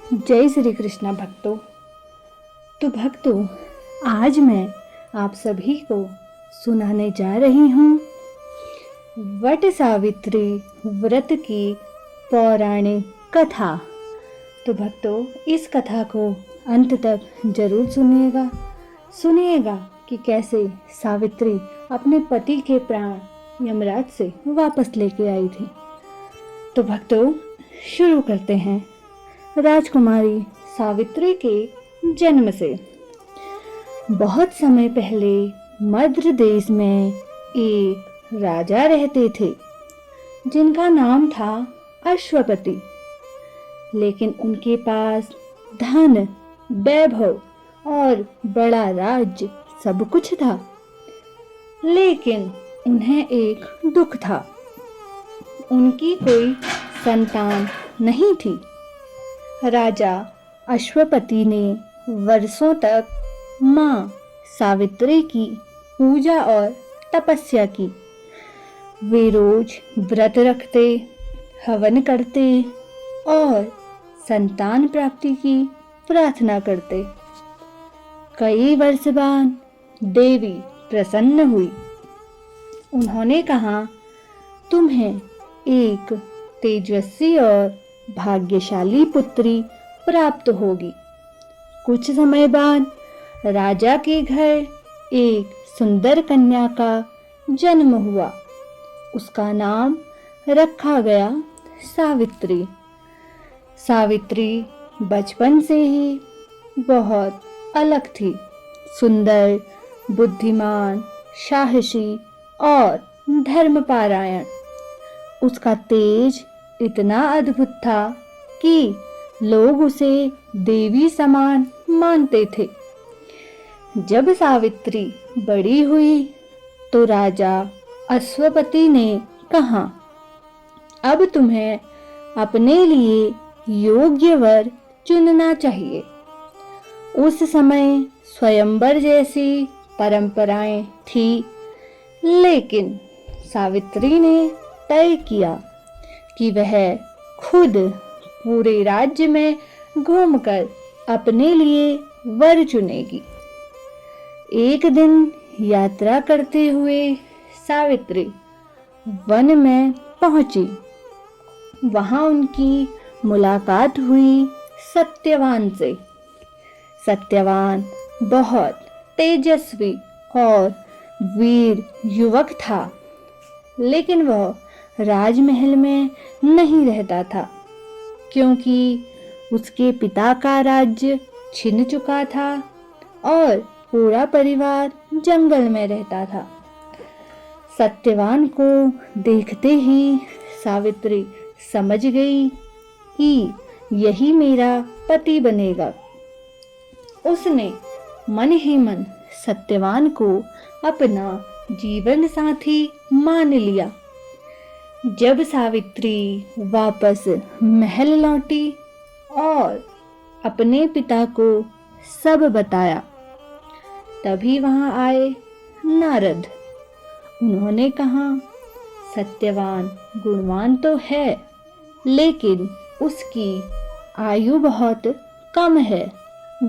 जय श्री कृष्ण भक्तों। तो भक्तों, आज मैं आप सभी को सुनाने जा रही हूँ वट सावित्री व्रत की पौराणिक कथा। तो भक्तों, इस कथा को अंत तक जरूर सुनिएगा कि कैसे सावित्री अपने पति के प्राण यमराज से वापस लेके आई थी। तो भक्तों, शुरू करते हैं राजकुमारी सावित्री के जन्म से। बहुत समय पहले मद्र देश में एक राजा रहते थे जिनका नाम था अश्वपति। लेकिन उनके पास धन, वैभव और बड़ा राज्य सब कुछ था। लेकिन उन्हें एक दुख था, उनकी कोई संतान नहीं थी। राजा अश्वपति ने वर्षों तक माँ सावित्री की पूजा और तपस्या की। वे रोज व्रत रखते, हवन करते और संतान प्राप्ति की प्रार्थना करते। कई वर्ष बाद देवी प्रसन्न हुई। उन्होंने कहा, तुम्हें एक तेजस्वी और भाग्यशाली पुत्री प्राप्त होगी। कुछ समय बाद राजा के घर एक सुंदर कन्या का जन्म हुआ। उसका नाम रखा गया सावित्री। सावित्री बचपन से ही बहुत अलग थी। सुंदर, बुद्धिमान, साहसी और धर्मपरायण। उसका तेज इतना अद्भुत था कि लोग उसे देवी समान मानते थे। जब सावित्री बड़ी हुई तो राजा अश्वपति ने कहा, अब तुम्हें अपने लिए योग्य वर चुनना चाहिए। उस समय स्वयंवर जैसी परंपराएं थी, लेकिन सावित्री ने तय किया कि वह खुद पूरे राज्य में घूमकर अपने लिए वर चुनेगी। एक दिन यात्रा करते हुए सावित्री वन में पहुंची। वहां उनकी मुलाकात हुई सत्यवान से। सत्यवान बहुत तेजस्वी और वीर युवक था, लेकिन वह राजमहल में नहीं रहता था, क्योंकि उसके पिता का राज्य छिन चुका था और पूरा परिवार जंगल में रहता था। सत्यवान को देखते ही सावित्री समझ गई कि यही मेरा पति बनेगा। उसने मन ही मन सत्यवान को अपना जीवन साथी मान लिया। जब सावित्री वापस महल लौटी और अपने पिता को सब बताया, तभी वहां आए नारद। उन्होंने कहा, सत्यवान गुणवान तो है, लेकिन उसकी आयु बहुत कम है।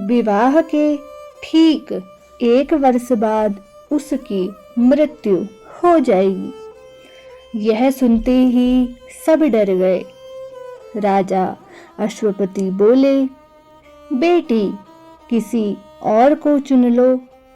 विवाह के ठीक 1 वर्ष बाद उसकी मृत्यु हो जाएगी। यह सुनते ही सब डर गए। राजा अश्वपति बोले, बेटी किसी और को चुन लो।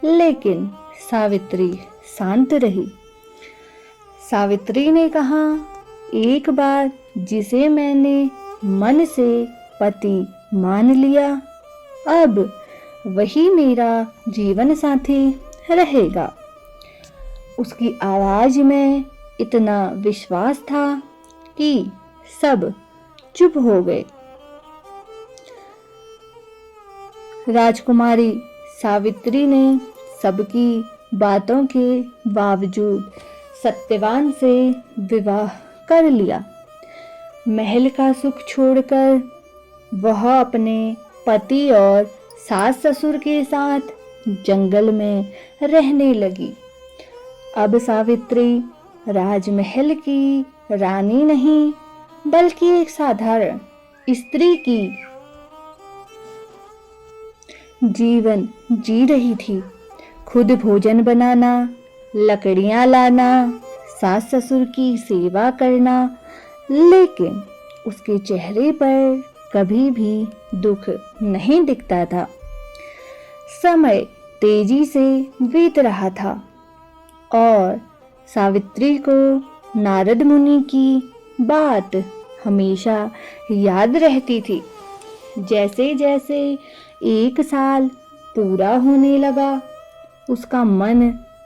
लेकिन सावित्री शांत रही। सावित्री ने कहा, एक बार जिसे मैंने मन से पति मान लिया, अब वही मेरा जीवन साथी रहेगा। उसकी आवाज में इतना विश्वास था कि सब चुप हो गए। राजकुमारी सावित्री ने सबकी बातों के बावजूद सत्यवान से विवाह कर लिया। महल का सुख छोड़कर वह अपने पति और सास ससुर के साथ जंगल में रहने लगी। अब सावित्री राजमहल की रानी नहीं, बल्कि एक साधारण स्त्री की जीवन जी रही थी। खुद भोजन बनाना, लकड़ियां लाना, सास ससुर की सेवा करना, लेकिन उसके चेहरे पर कभी भी दुख नहीं दिखता था। समय तेजी से बीत रहा था और सावित्री को नारद मुनि की बात हमेशा याद रहती थी। जैसे जैसे 1 साल पूरा होने लगा, उसका मन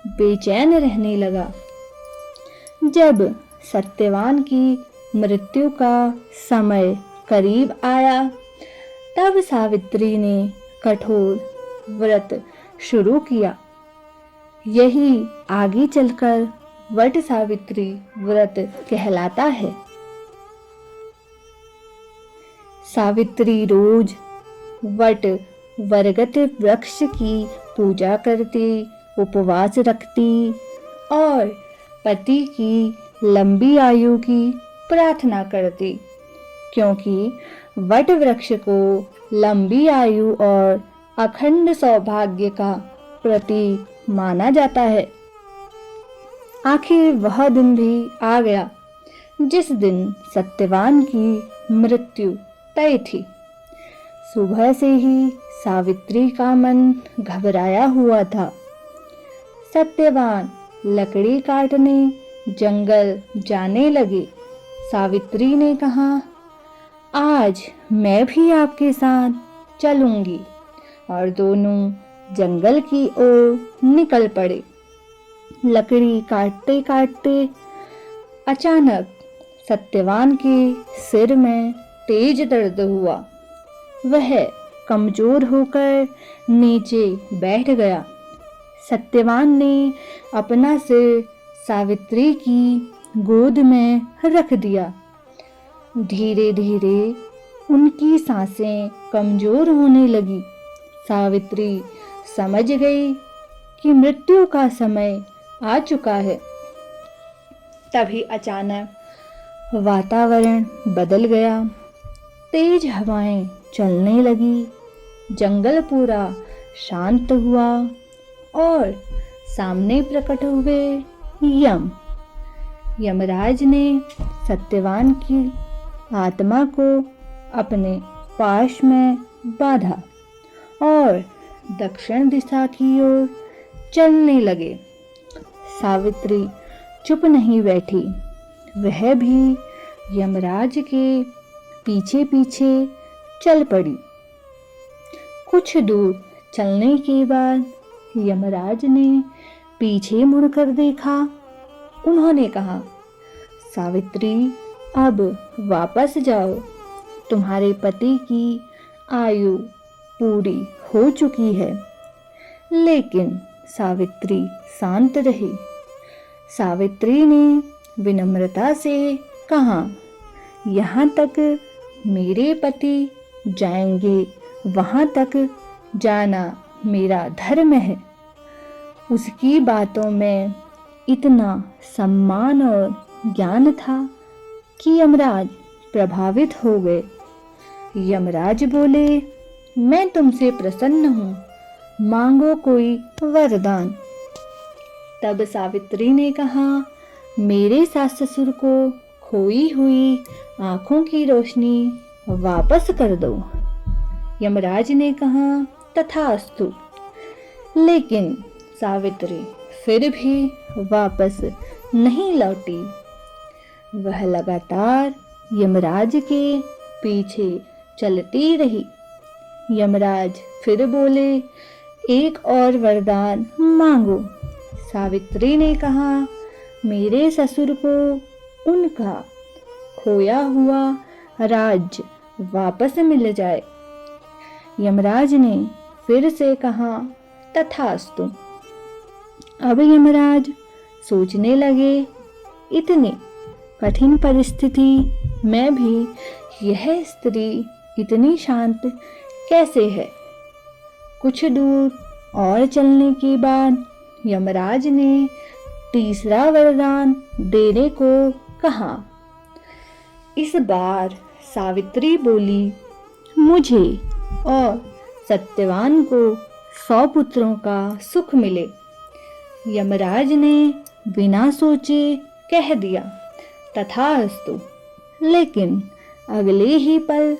बेचैन रहने लगा। जब सत्यवान की मृत्यु का समय करीब आया, तब सावित्री ने कठोर व्रत शुरू किया। यही आगे चलकर वट सावित्री व्रत कहलाता है। सावित्री रोज वट वरगत वृक्ष की पूजा करती, उपवास रखती और पति की लंबी आयु की प्रार्थना करती, क्योंकि वट वृक्ष को लंबी आयु और अखंड सौभाग्य का प्रतीक माना जाता है। आखिर वह दिन भी आ गया जिस दिन सत्यवान की मृत्यु तय थी। सुबह से ही सावित्री का मन घबराया हुआ था। सत्यवान लकड़ी काटने जंगल जाने लगे। सावित्री ने कहा, आज मैं भी आपके साथ चलूंगी, और दोनों जंगल की ओर निकल पड़े। लकड़ी काटते काटते अचानक सत्यवान के सिर में तेज दर्द हुआ। वह कमजोर होकर नीचे बैठ गया। सत्यवान ने अपना सिर सावित्री की गोद में रख दिया। धीरे धीरे उनकी सांसें कमजोर होने लगी। सावित्री समझ गई कि मृत्यु का समय आ चुका है। तभी अचानक वातावरण बदल गया। तेज हवाएं चलने लगी। जंगल पूरा शांत हुआ और सामने प्रकट हुए यमराज ने सत्यवान की आत्मा को अपने पाश में बांधा और दक्षिण दिशा की ओर चलने लगे। सावित्री चुप नहीं बैठी। वह भी यमराज के पीछे पीछे चल पड़ी। कुछ दूर चलने के बाद यमराज ने पीछे मुड़कर देखा। उन्होंने कहा, सावित्री, अब वापस जाओ। तुम्हारे पति की आयु पूरी हो चुकी है। लेकिन सावित्री शांत रही। सावित्री ने विनम्रता से कहा, यहाँ तक मेरे पति जाएंगे, वहाँ तक जाना मेरा धर्म है। उसकी बातों में इतना सम्मान और ज्ञान था कि यमराज प्रभावित हो गए। यमराज बोले, मैं तुमसे प्रसन्न हूँ, मांगो कोई वरदान। तब सावित्री ने कहा, मेरे सास ससुर को खोई हुई आंखों की रोशनी वापस कर दो। यमराज ने कहा, तथास्तु। लेकिन सावित्री फिर भी वापस नहीं लौटी। वह लगातार यमराज के पीछे चलती रही। यमराज फिर बोले, एक और वरदान मांगो। सावित्री ने कहा, मेरे ससुर को उनका खोया हुआ राज्य वापस मिल जाए। यमराज ने फिर से कहा, तथास्तु। अब यमराज सोचने लगे, इतनी कठिन परिस्थिति में भी यह स्त्री इतनी शांत कैसे है। कुछ दूर और चलने के बाद यमराज ने तीसरा वरदान देने को कहा। इस बार सावित्री बोली, मुझे और सत्यवान को 100 पुत्रों का सुख मिले। यमराज ने बिना सोचे कह दिया, तथास्तु। लेकिन अगले ही पल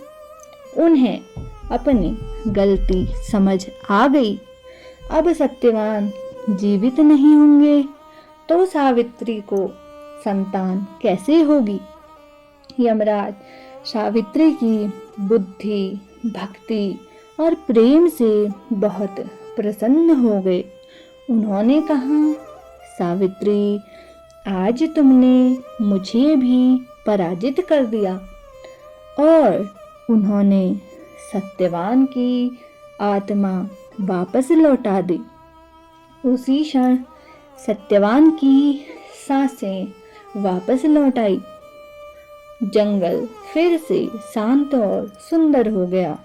उन्हें अपनी गलती समझ आ गई। अब सत्यवान जीवित नहीं होंगे तो सावित्री को संतान कैसे होगी। यमराज सावित्री की बुद्धि, भक्ति और प्रेम से बहुत प्रसन्न हो गए। उन्होंने कहा, सावित्री, आज तुमने मुझे भी पराजित कर दिया। और उन्होंने सत्यवान की आत्मा वापस लौटा दी। उसी क्षण सत्यवान की सांसें वापस लौट आई। जंगल फिर से शांत और सुंदर हो गया।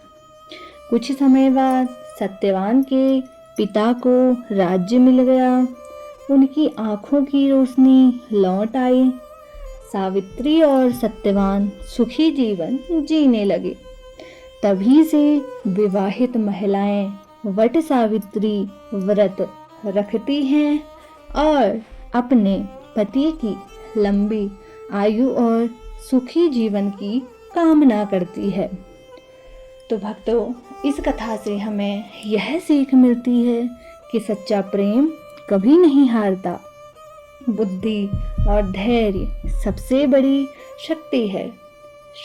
कुछ समय बाद सत्यवान के पिता को राज्य मिल गया। उनकी आंखों की रोशनी लौट आई। सावित्री और सत्यवान सुखी जीवन जीने लगे। तभी से विवाहित महिलाएं वट सावित्री व्रत रखती हैं और अपने पति की लंबी आयु और सुखी जीवन की कामना करती है। तो भक्तों, इस कथा से हमें यह सीख मिलती है कि सच्चा प्रेम कभी नहीं हारता। बुद्धि और धैर्य सबसे बड़ी शक्ति है।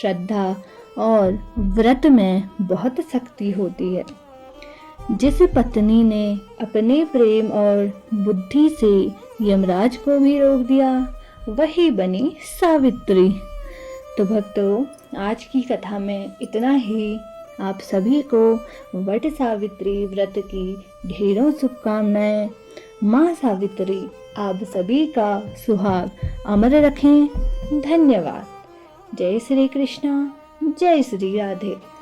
श्रद्धा और व्रत में बहुत शक्ति होती है। जिस पत्नी ने अपने प्रेम और बुद्धि से यमराज को भी रोक दिया, वही बनी सावित्री। तो भक्तों, आज की कथा में इतना ही। आप सभी को वट सावित्री व्रत की ढेरों शुभकामनाएं। माँ सावित्री आप सभी का सुहाग अमर रखें। धन्यवाद। जय श्री कृष्णा, जय श्री राधे।